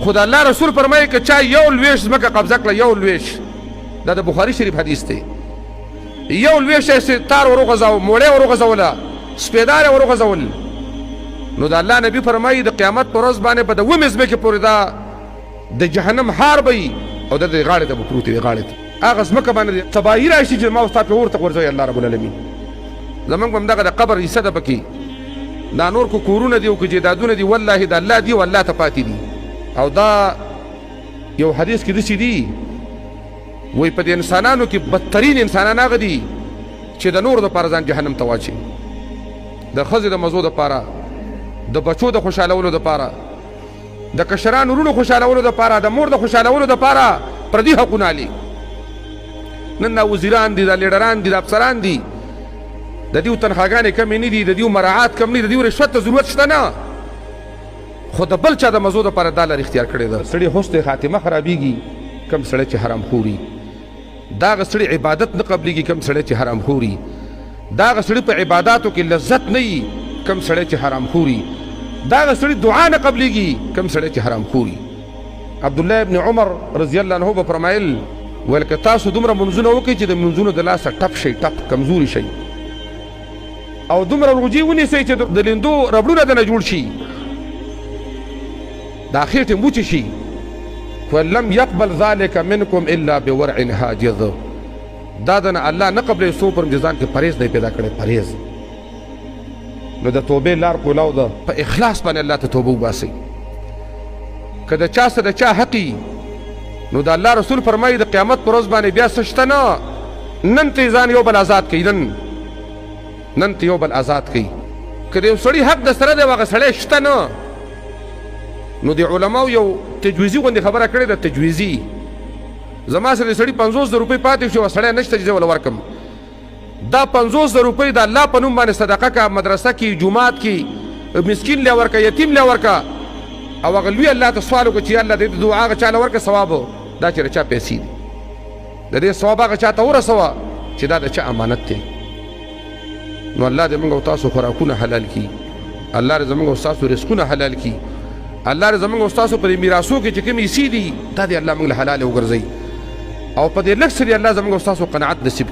خدا الله رسول فرمایي که چا یو لویش ځمکه قبضه کړه، یو لویش، دا د بخاري شریف حدیث دی، یو لویش یې تار ور وغځاوه، موړی ور وغځوله، سپېدار یې ور وغځول، نو د الله نبي فرمایي د قیامت په ورځ باندې به د اوومې ځمکې پورې دا د جهنم هار به وي او د دې غاړې ته به پروت وي، غاړې ته هغه ځمکه باندې تباهي راشي چې ما او ستا پرې اور ته غورځوي الله رب العالمین. زمونږ به همدغه د قبر حصه ده پکې، دا نور کو کورونه دي او که جیدادونه دي والله د الله دي او الله ته پاتې دي. او دا یو حدیث کې داسې دي وایي په دې انسانانو کې بدترین انسانان هغه دي چې د نور دپاره ځان جهنم ته واچي، د ښځې د مزو دپاره، د بچو د خوشحالولو دپاره، د کشرانو وروڼو خوشحالولو دپاره، د مور د خوشحالولو دپاره پردي حقونه علي. نن دا وزیران دي، دا لیډران دي، دا افسران دي، د دیو تنخواګانې کمې نه دي، د دیو مراعات کم نه دي، د دیو رشوت ته ضرورت شته نه، خو د بل چا د مزو دپاره دا لار اختیار کړې ده. سړي حسن خاتمه خرابېږي کم سړی چې حرام خوري، دا هغه سړي عبادت نه قبلېږي کم سړی چې حرام خوري، دا هغه سړي په عباداتو کې لذت نه وي کم سړی چې حرام خوري، دا هغه سړي دعا نه قبلېږي کم سړی چې حرام خوري. عبدالله ابن عمر رضی الله عنه به فرمایل ویل که تاسو دومره منځونه وکړئ چې د منځونو د لاسه ټپ شئ، ټپ کمزوري شئ، او دومره روجې ونیسئ چې د لیندو ربړونه دنه جوړ شي، دا خېټې موچې شي. فلم يقبل ذلك منكم الا بورع حاجز، دا دنه الله نه قبلوي څو پر ځان کې پرهیز دی پیدا کړی، پرهیز. نو د توبې لار کولاو ده په اخلاص باندې الله ته توبه وباسئ. که د چا څه د چا حقي، نو د الله رسول فرمایي د قیامت پر ورځ باندې بیا څه شته نه، نن ته ځان یو بل آزاد کوي، نن ته یو بل آزاد کوي. که د یو سړي حق د سره دی هغه سړی شته نه، نو د علماو یو تجویزي غوندې خبره کړې ده، تجویزي. زما سره د سړي 50,000 روپۍ پاتې شو، سړی نشته چې زه وله ورکړم، دا 50,000 روپۍ د الله په نوم باندې صدقه کا، مدرسه کې، جومات کې مسکین لی ورکه، یتیم لی ورکه، او هغه لوی الله ته سوال وکړه چې الله دې دعا هغه چا له ورکړه ثواب، دا چې د چا پیسې دي، د دې ثواب هغه چا ته ورسوه چې دا د چا امانت دی. نو الله دې موږ او تاسو خوراکونه حلال کړي، الله دې زموږ او تاسو رزقونه حلال کړي، الله دې زموږ او تاسو په میراثو کې چې کومې حصې دي دا دې الله موږ له حلال وګرځوي، او په دې لږ سره الله زموږ او تاسو قناعت نصیب کړي.